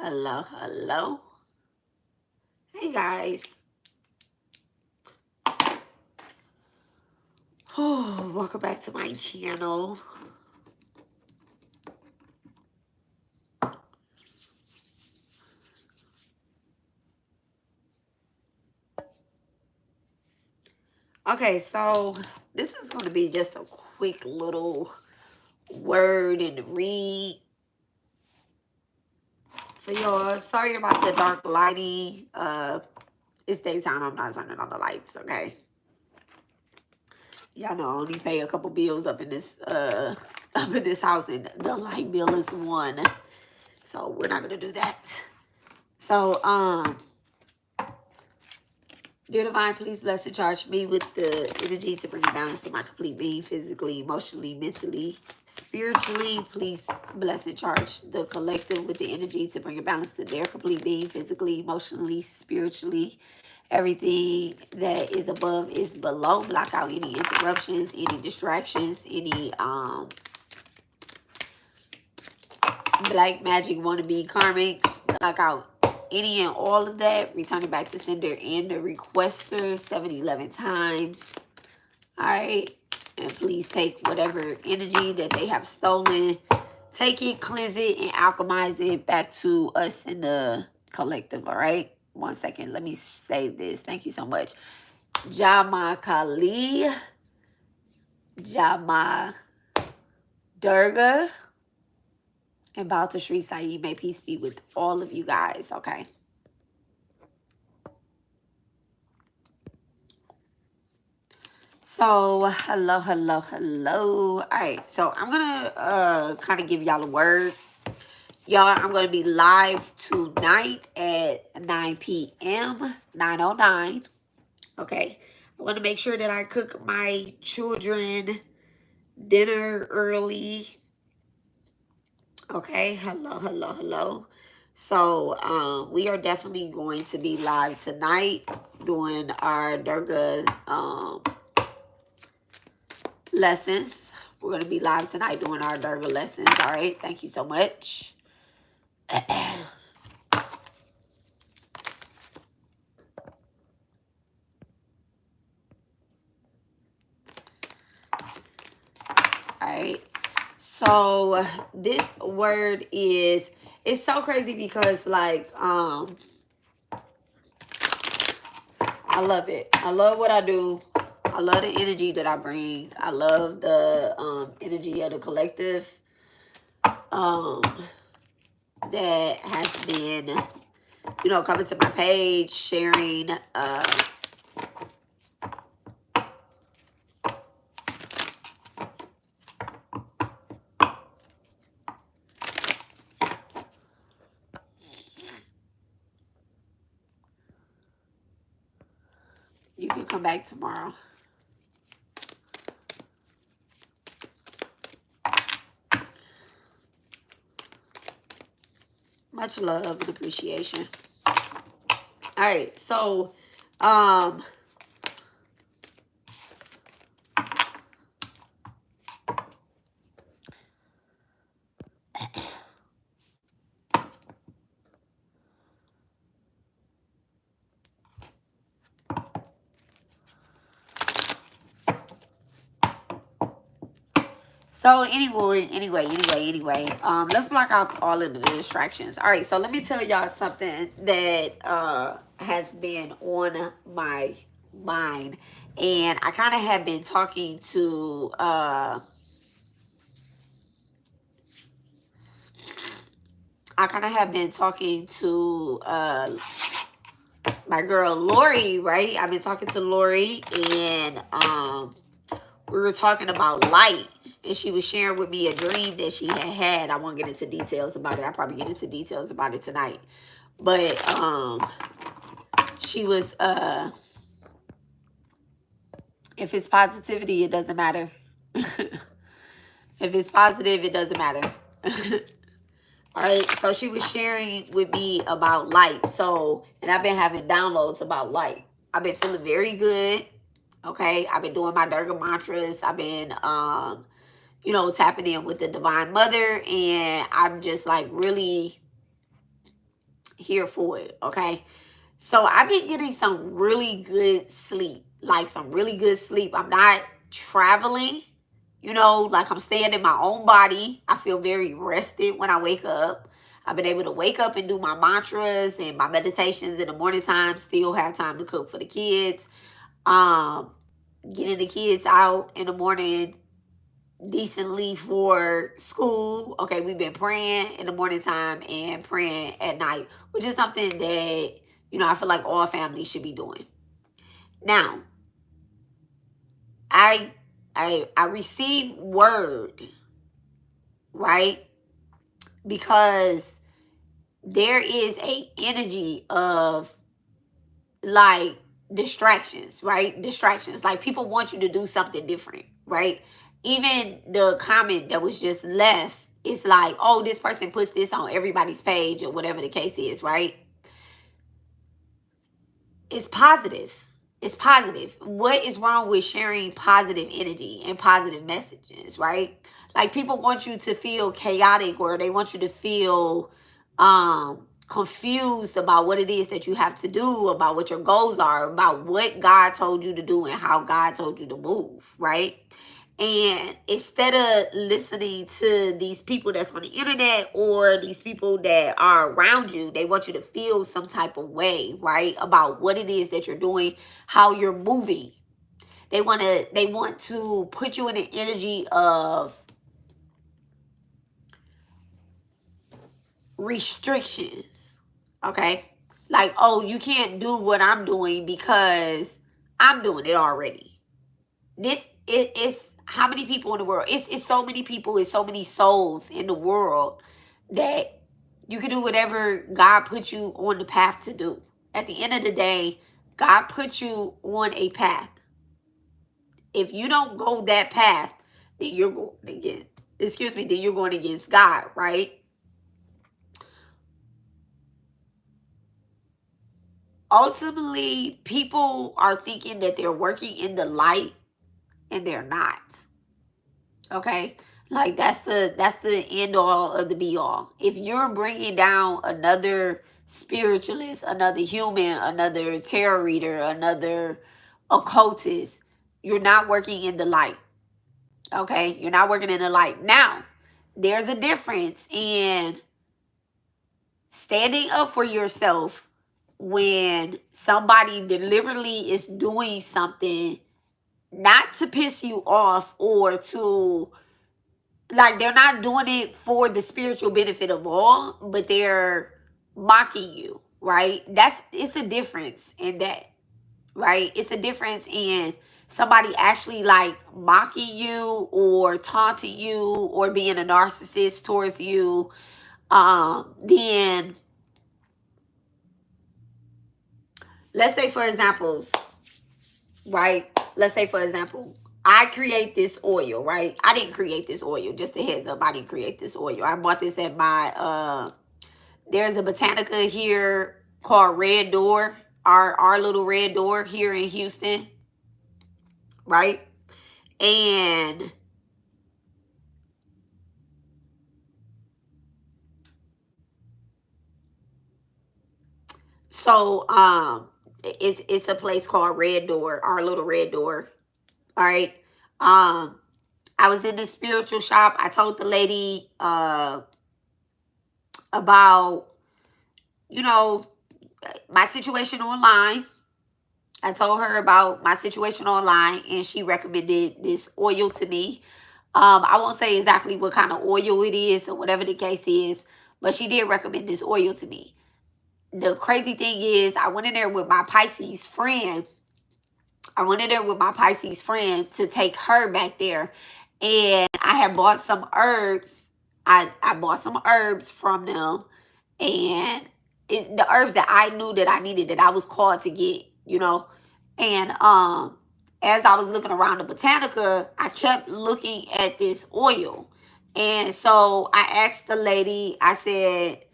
hello, hello. Hey guys. Oh, welcome back to my channel. Okay, so this is going to be just a quick little word and read for y'all. Sorry about the dark lighting. It's daytime. I'm not turning on the lights, okay? Y'all know I only pay a couple bills up in this house, and the light bill is one. So we're not gonna do that. So dear Divine, please bless and charge me with the energy to bring balance to my complete being, physically, emotionally, mentally, spiritually. Please bless and charge the collective with the energy to bring a balance to their complete being, physically, emotionally, spiritually. Everything that is above is below. Block out any interruptions, any distractions, any black magic wannabe karmics. Block out any and all of that. Return it back to sender and the requester 7-11 times. All right. And please take whatever energy that they have stolen. Take it, cleanse it, and alchemize it back to us in the collective. All right. 1 second. Let me save this. Thank you so much. 𝔍𝔲𝔭𝔦𝔱𝔢𝔯 𝔒𝔠𝔠𝔲𝔩 and 𝔍𝔲𝔭𝔦𝔱𝔢𝔯. May peace be with all of you guys. Okay. So, hello, hello, hello. All right. So, I'm going to kind of give y'all a word. Y'all, I'm going to be live tonight at 9 p.m., 9:09. Okay. I want to make sure that I cook my children dinner early. Okay. Hello, hello, hello. So, we are definitely going to be live tonight doing our 𝔍𝔲 lessons. We're going to be live tonight doing our 𝔍𝔲 lessons. All right. Thank you so much. Alright, so this word is, it's so crazy because like I love it. I love what I do. I love the energy that I bring. I love the energy of the collective that has been, you know, coming to my page, sharing you can come back tomorrow. Much love and appreciation. All right, so anyway, let's block out all of the distractions. All right, so let me tell y'all something that has been on my mind, and I kind of have been talking to my girl Lori, right? I've been talking to Lori, and we were talking about light, and she was sharing with me a dream that she had. I won't get into details about it. I'll probably get into details about it tonight. But she was if it's positivity, it doesn't matter. If it's positive, it doesn't matter. All right, so she was sharing with me about light. So, and I've been having downloads about light. I've been feeling very good. Okay, I've been doing my 𝔍𝔲 mantras. I've been, you know, tapping in with the Divine Mother, and I'm just like really here for it, okay? So I've been getting some really good sleep, like some really good sleep. I'm not traveling, you know, like I'm staying in my own body. I feel very rested when I wake up. I've been able to wake up and do my mantras and my meditations in the morning time, still have time to cook for the kids. Getting the kids out in the morning decently for school. Okay, we've been praying in the morning time and praying at night, which is something that, you know, I feel like all families should be doing. Now, I receive word, right? Because there is a energy of like distractions, right? Distractions. Like people want you to do something different, right? Even the comment that was just left, it's like, oh, this person puts this on everybody's page or whatever the case is, right? It's positive. It's positive. What is wrong with sharing positive energy and positive messages, right? Like people want you to feel chaotic, or they want you to feel confused about what it is that you have to do, about what your goals are, about what God told you to do and how God told you to move, right? And instead of listening to these people that's on the internet or these people that are around you, they want you to feel some type of way, right? About what it is that you're doing, how you're moving. They want to put you in an energy of restrictions. Okay? Like, oh, you can't do what I'm doing because I'm doing it already. This is how many people in the world? It's so many people, it's so many souls in the world that you can do whatever God put you on the path to do. At the end of the day, God put you on a path. If you don't go that path, then you're going then you're going against God, right? Ultimately, people are thinking that they're working in the light and they're not. Okay? Like that's the end all of the be all. If you're bringing down another spiritualist, another human, another tarot reader, another occultist, you're not working in the light. Okay? You're not working in the light. Now, there's a difference in standing up for yourself when somebody deliberately is doing something not to piss you off or to, like, they're not doing it for the spiritual benefit of all, but they're mocking you, right? It's a difference in that, right? It's a difference in somebody actually like mocking you or taunting you or being a narcissist towards you. Then let's say for examples, right? Let's say for example, I create this oil, right? I didn't create this oil, just a heads up. I didn't create this oil. I bought this at my there's a Botanica here called Red Door, our little Red Door here in Houston, right? And so it's a place called Red Door, our little Red Door. All right. I was in this spiritual shop. I told the lady about, you know, my situation online. I told her about my situation online, and she recommended this oil to me. I won't say exactly what kind of oil it is or whatever the case is, but she did recommend this oil to me. The crazy thing is, I went in there with my Pisces friend. To take her back there. And I had bought some herbs. I bought some herbs from them. And the herbs that I knew that I needed, that I was called to get, you know. And as I was looking around the Botanica, I kept looking at this oil. And so I asked the lady, I said,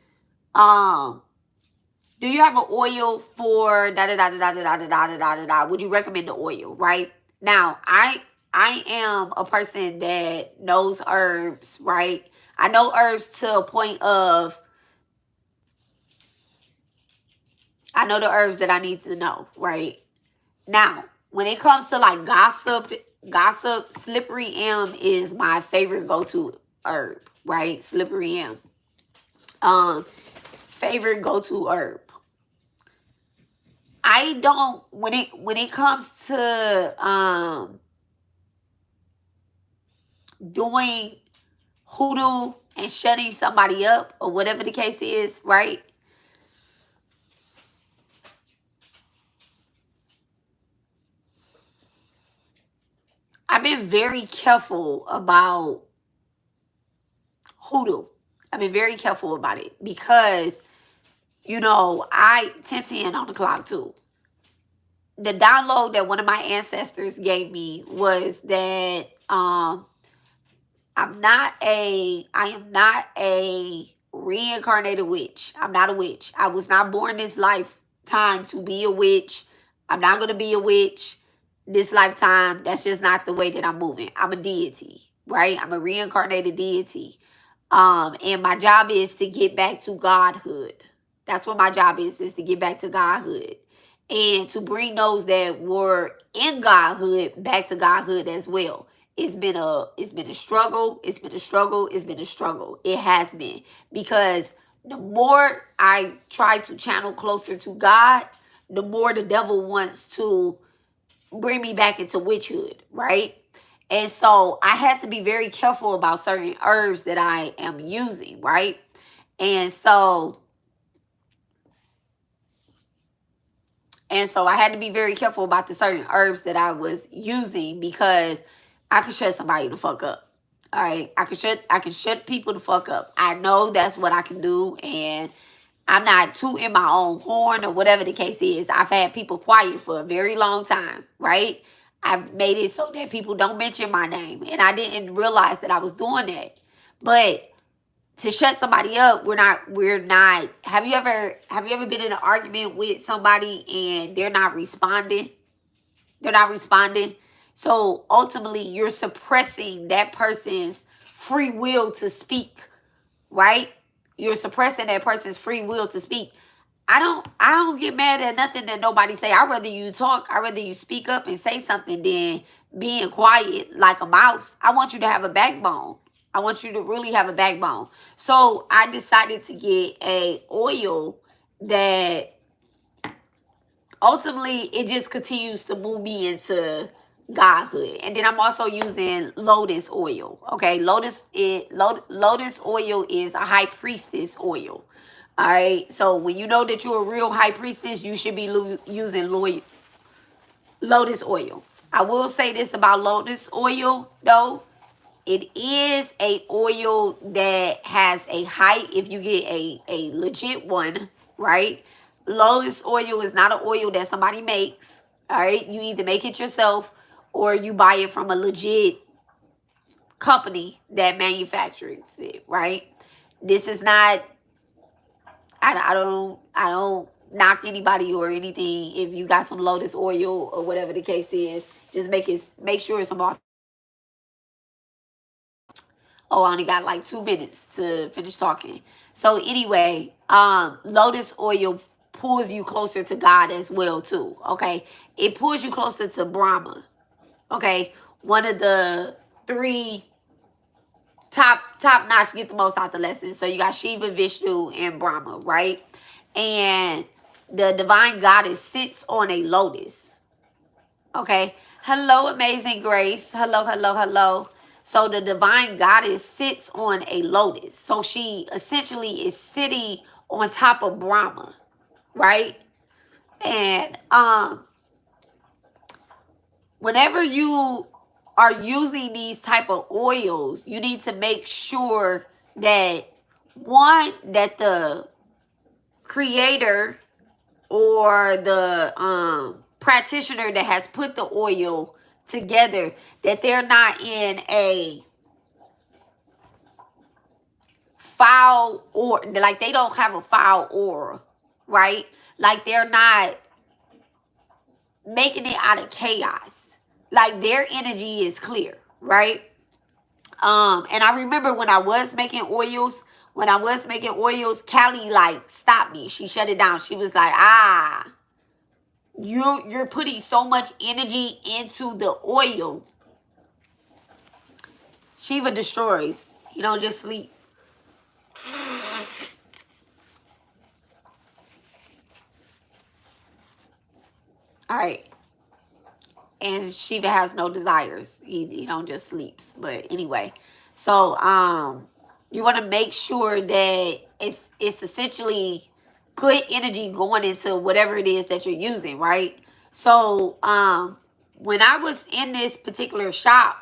do you have an oil for da da da da da da da da da da da da? Would you recommend the oil, right? Now, I am a person that knows herbs, right? I know herbs to a point of I know the herbs that I need to know, right? Now, when it comes to like gossip, slippery elm is my favorite go-to herb, right? Slippery elm. Favorite go-to herb. I don't, when it comes to doing hoodoo and shutting somebody up or whatever the case is, right? I've been very careful about hoodoo. I've been very careful about it because, you know, I 10 on the clock too. The download that one of my ancestors gave me was that I am not a reincarnated witch. I'm not a witch. I was not born this lifetime to be a witch. I'm not going to be a witch this lifetime. That's just not the way that I'm moving. I'm a deity, right? I'm a reincarnated deity. And my job is to get back to godhood. That's what my job is to get back to godhood. And to bring those that were in godhood back to godhood as well. It's been a struggle. It's been a struggle. It's been a struggle. It has been. Because the more I try to channel closer to God, the more the devil wants to bring me back into witchhood, right? And so I had to be very careful about certain herbs that I am using, right? And so I had to be very careful about the certain herbs that I was using because I could shut somebody the fuck up. All right. I can shut people the fuck up. I know that's what I can do. And I'm not tooting my own horn or whatever the case is. I've had people quiet for a very long time, right? I've made it so that people don't mention my name. And I didn't realize that I was doing that. But to shut somebody up, we're not. Have you ever been in an argument with somebody and they're not responding? They're not responding. So ultimately, you're suppressing that person's free will to speak, right? You're suppressing that person's free will to speak. I don't get mad at nothing that nobody say. I'd rather you talk. I'd rather you speak up and say something than being quiet like a mouse. I want you to have a backbone. I want you to really have a backbone. So I decided to get a oil that ultimately it just continues to move me into godhood. And then I'm also using lotus oil. Okay, lotus oil is a high priestess oil. All right, so when you know that you're a real high priestess, you should be using lotus oil. I will say this about lotus oil, though. It is a oil that has a height. If you get a legit one, right? Lotus oil is not an oil that somebody makes. All right, you either make it yourself or you buy it from a legit company that manufactures it, right? This is not. I don't knock anybody or anything. If you got some lotus oil or whatever the case is, just make sure it's some. Oh, I only got like 2 minutes to finish talking. So anyway, lotus oil pulls you closer to God as well too. Okay, it pulls you closer to Brahma. Okay, one of the 3 top notch, get the most out the lesson. So you got Shiva, Vishnu, and Brahma, right? And the divine goddess sits on a lotus. Okay. Hello, amazing grace. Hello. So the divine goddess sits on a lotus. So she essentially is sitting on top of Brahma, right? And whenever you are using these type of oils, you need to make sure that that the creator or the practitioner that has put the oil together, that they're not in a foul, or like they don't have a foul aura, right? Like they're not making it out of chaos. Like their energy is clear, right? And I remember when I was making oils when I was making oils, Callie like stopped me. She shut it down. She was like, you're putting so much energy into the oil. Shiva destroys. He don't just sleep. All right. And Shiva has no desires. He don't just sleeps. But anyway. So you want to make sure that it's essentially good energy going into whatever it is that you're using, right? So when I was in this particular shop,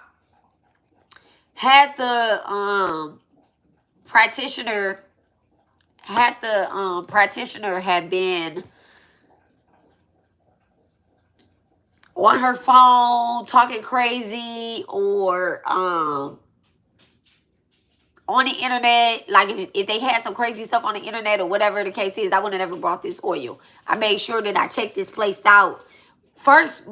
had the practitioner had been on her phone talking crazy, or on the internet, like if they had some crazy stuff on the internet or whatever the case is, I would have never bought this oil. I made sure that I checked this place out. First,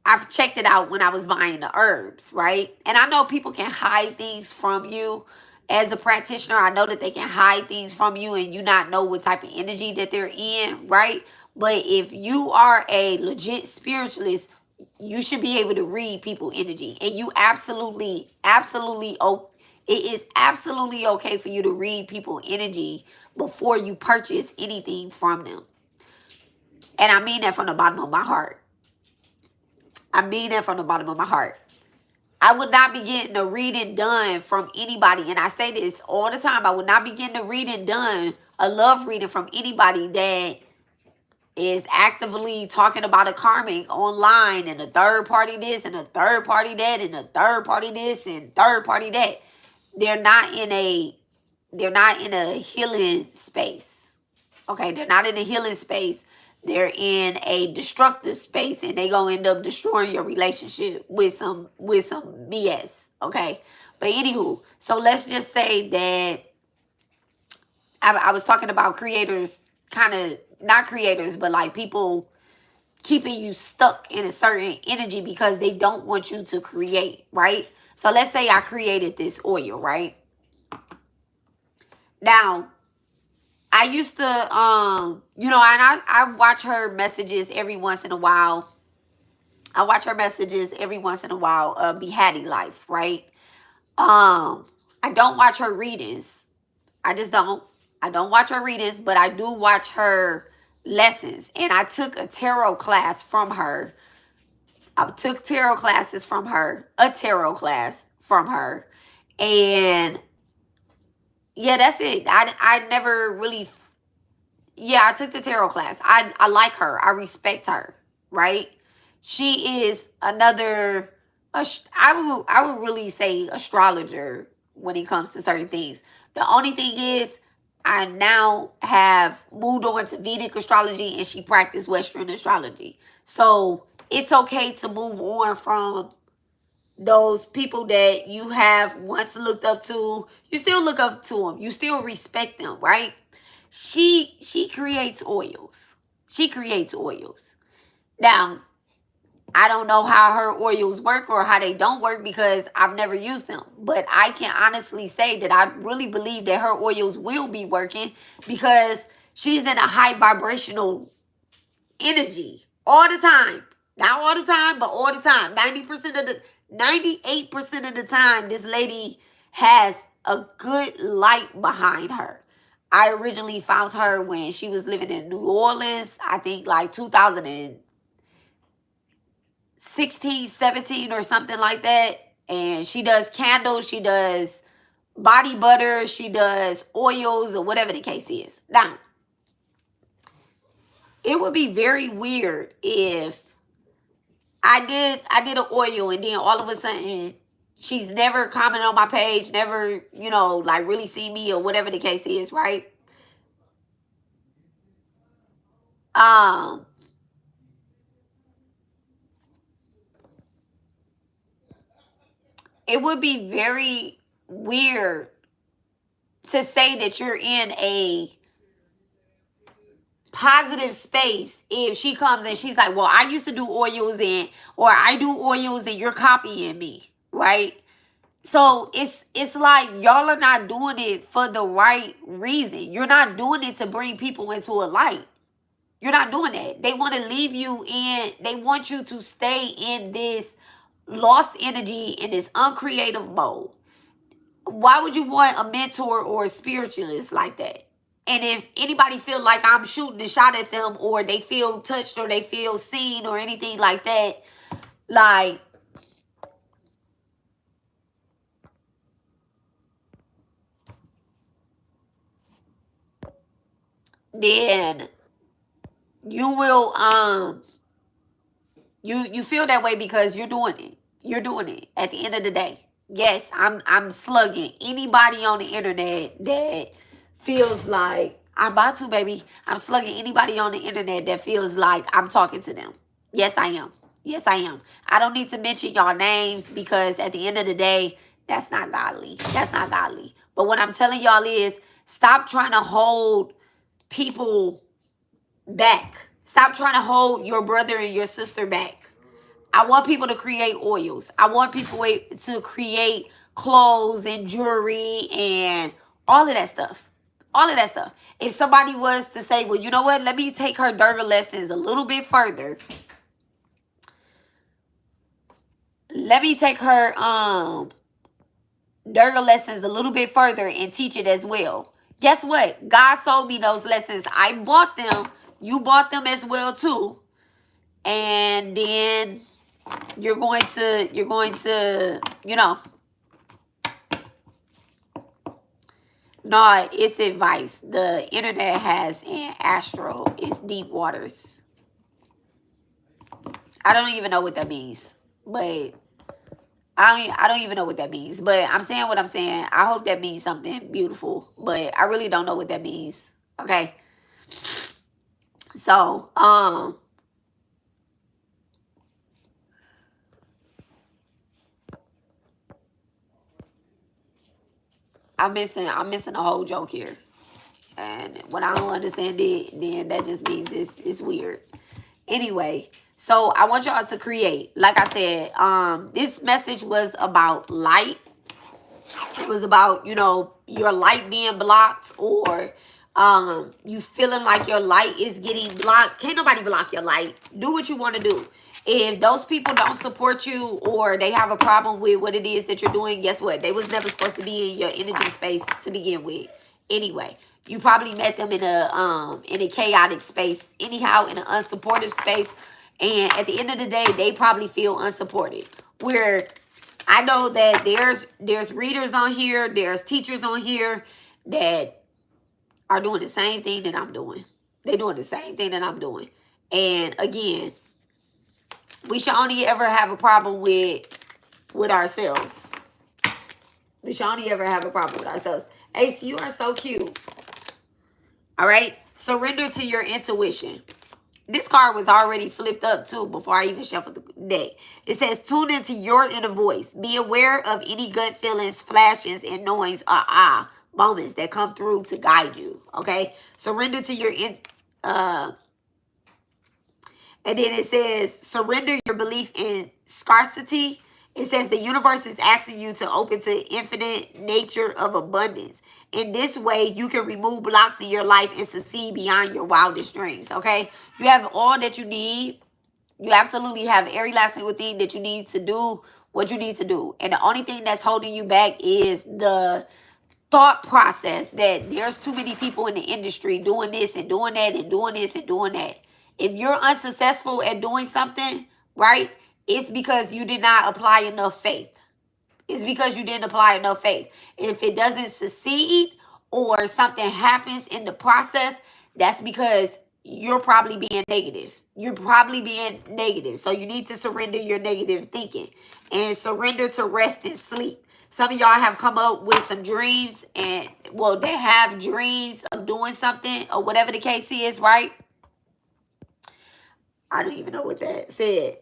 I've checked it out when I was buying the herbs, right? And I know people can hide things from you. As a practitioner, I know that they can hide things from you and you not know what type of energy that they're in, right? But if you are a legit spiritualist, you should be able to read people's energy. And you absolutely, it is absolutely okay for you to read people's energy before you purchase anything from them. And I mean that from the bottom of my heart. I mean that from the bottom of my heart. I would not be getting a reading done from anybody. And I say this all the time. I would not be getting a reading done, a love reading from anybody that is actively talking about a karmic online, and a third party this and a third party that and a third party this and third party that. They're not in a healing space. Okay, they're not in a healing space. They're in a destructive space, and they gonna end up destroying your relationship with some BS. Okay, but anywho, so let's just say that I was talking about creators, kind of not creators, but like people keeping you stuck in a certain energy because they don't want you to create, right? So let's say I created this oil, right? Now, I used to, and I watch her messages every once in a while. Be Hattie Life, right? I don't watch her readings. I just don't. I don't watch her readings, but I do watch her lessons. And I took a tarot class from her. I took tarot classes from her, a tarot class from her. And yeah, that's it. I never really, I took the tarot class. I like her. I respect her, right? She is another, I would really say astrologer when it comes to certain things. The only thing is, I now have moved on to Vedic astrology, and she practiced Western astrology. So it's okay to move on from those people that you have once looked up to. You still look up to them. You still respect them, right? She creates oils. She creates oils. Now, I don't know how her oils work or how they don't work because I've never used them. But I can honestly say that I really believe that her oils will be working because she's in a high vibrational energy all the time. Not all the time, but all the time. 98% of the time, this lady has a good light behind her. I originally found her when she was living in New Orleans, I think like 2016, 17 or something like that. And she does candles, she does body butter, she does oils or whatever the case is. Now, it would be very weird if I did an oil and then all of a sudden she's never commented on my page, never, like really see me or whatever the case is, right? It would be very weird to say that you're in a positive space if she comes and she's like, well, I used to do oils or I do oils and you're copying me, right? So it's like y'all are not doing it for the right reason. You're not doing it to bring people into a light. You're not doing that. They want to leave you in, they want you to stay in this lost energy, in this uncreative mode. Why would you want a mentor or a spiritualist like that? And if anybody feel like I'm shooting a shot at them, or they feel touched, or they feel seen, or anything like that, like, then you will you feel that way because you're doing it. You're doing it at the end of the day. Yes, I'm slugging anybody on the internet that feels like I'm about to, baby. I'm slugging anybody on the internet that feels like I'm talking to them. Yes, I am. Yes, I am. I don't need to mention y'all names because at the end of the day, that's not godly. That's not godly. But what I'm telling y'all is stop trying to hold people back. Stop trying to hold your brother and your sister back. I want people to create oils. I want people to create clothes and jewelry and all of that stuff. All of that stuff. If somebody was to say, well, you know what? Let me take her Durga lessons a little bit further. Let me take her Durga lessons a little bit further and teach it as well. Guess what? God sold me those lessons. I bought them. You bought them as well too. And then you're going to, you know, no, it's advice. The internet has an astral. It's deep waters. I don't even know what that means, but I don't even know what that means. But I'm saying what I'm saying. I hope that means something beautiful, but I really don't know what that means. Okay. So, I'm missing a whole joke here. And when I don't understand it, then that just means it's weird. Anyway, so I want y'all to create. Like I said, this message was about light. It was about, you know, your light being blocked, or you feeling like your light is getting blocked. Can't nobody block your light. Do what you want to do. If those people don't support you, or they have a problem with what it is that you're doing, guess what? They was never supposed to be in your energy space to begin with. Anyway, you probably met them in a chaotic space, anyhow, in an unsupportive space. And at the end of the day, they probably feel unsupported. Where I know that there's readers on here, there's teachers on here that are doing the same thing that I'm doing. They're doing the same thing that I'm doing. And again, we should only ever have a problem with ourselves. We should only ever have a problem with ourselves. Ace, you are so cute. All right? Surrender to your intuition. This card was already flipped up too before I even shuffled the deck. It says, tune into your inner voice. Be aware of any gut feelings, flashes, and noise or moments that come through to guide you. Okay? Surrender to your and then it says, surrender your belief in scarcity. It says the universe is asking you to open to infinite nature of abundance. In this way, you can remove blocks in your life and succeed beyond your wildest dreams, okay? You have all that you need. You absolutely have every last single thing that you need to do what you need to do. And the only thing that's holding you back is the thought process that there's too many people in the industry doing this and doing that and doing this and doing that. If you're unsuccessful at doing something, right, it's because you did not apply enough faith. It's because you didn't apply enough faith. If it doesn't succeed or something happens in the process, that's because you're probably being negative. You're probably being negative. So you need to surrender your negative thinking and surrender to rest and sleep. Some of y'all have come up with some dreams, and, well, they have dreams of doing something or whatever the case is, right? I don't even know what that said.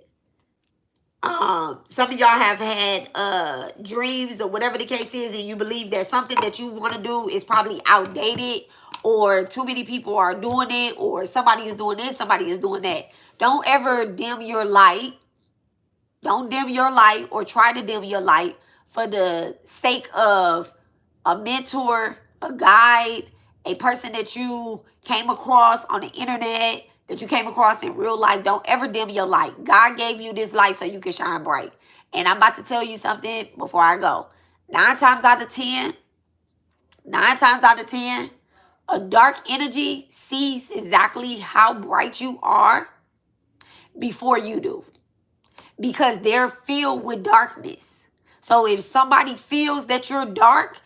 Some of y'all have had dreams or whatever the case is, and you believe that something that you want to do is probably outdated, or too many people are doing it, or somebody is doing this, somebody is doing that. Don't ever dim your light. Don't dim your light or try to dim your light for the sake of a mentor, a guide, a person that you came across on the internet, that you came across in real life. Don't ever dim your light. God gave you this light so you can shine bright. And I'm about to tell you something before I go. 9 times out of 10, a dark energy sees exactly how bright you are before you do, because they're filled with darkness. So if somebody feels that you're dark,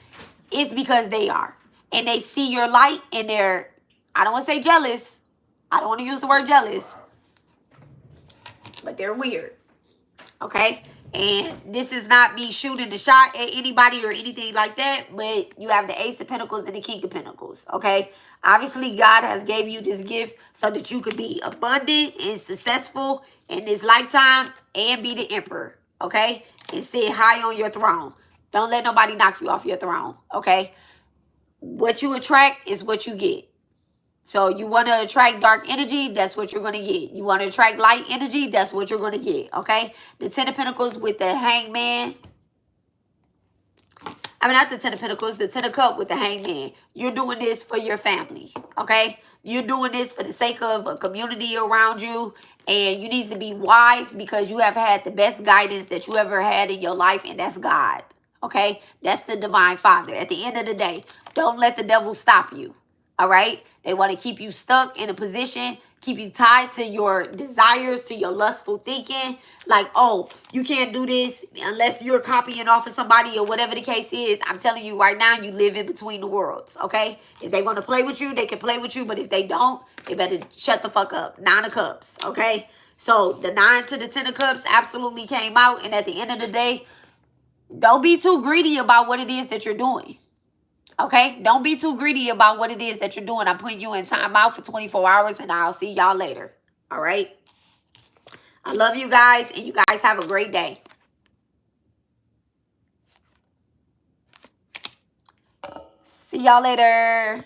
it's because they are. And they see your light and they're, I don't want to say jealous. I don't want to use the word jealous, but they're weird. Okay? And this is not me shooting the shot at anybody or anything like that, but you have the Ace of Pentacles and the King of Pentacles. Okay? Obviously, God has gave you this gift so that you could be abundant and successful in this lifetime and be the emperor. Okay? And sit high on your throne. Don't let nobody knock you off your throne. Okay? What you attract is what you get. So you want to attract dark energy, that's what you're going to get. You want to attract light energy, that's what you're going to get, okay? The 10 of Pentacles with the Hangman. I mean, not the 10 of Pentacles, the 10 of Cups with the Hangman. You're doing this for your family, okay? You're doing this for the sake of a community around you. And you need to be wise because you have had the best guidance that you ever had in your life, and that's God, okay? That's the Divine Father. At the end of the day, don't let the devil stop you, all right? They want to keep you stuck in a position, keep you tied to your desires, to your lustful thinking. Like, oh, you can't do this unless you're copying off of somebody or whatever the case is. I'm telling you right now, you live in between the worlds, okay? If they want to play with you, they can play with you. But if they don't, they better shut the fuck up. 9 of Cups, okay? So the 9 to the 10 of Cups absolutely came out. And at the end of the day, don't be too greedy about what it is that you're doing. Okay? Don't be too greedy about what it is that you're doing. I'm putting you in timeout for 24 hours and I'll see y'all later. All right? I love you guys and you guys have a great day. See y'all later.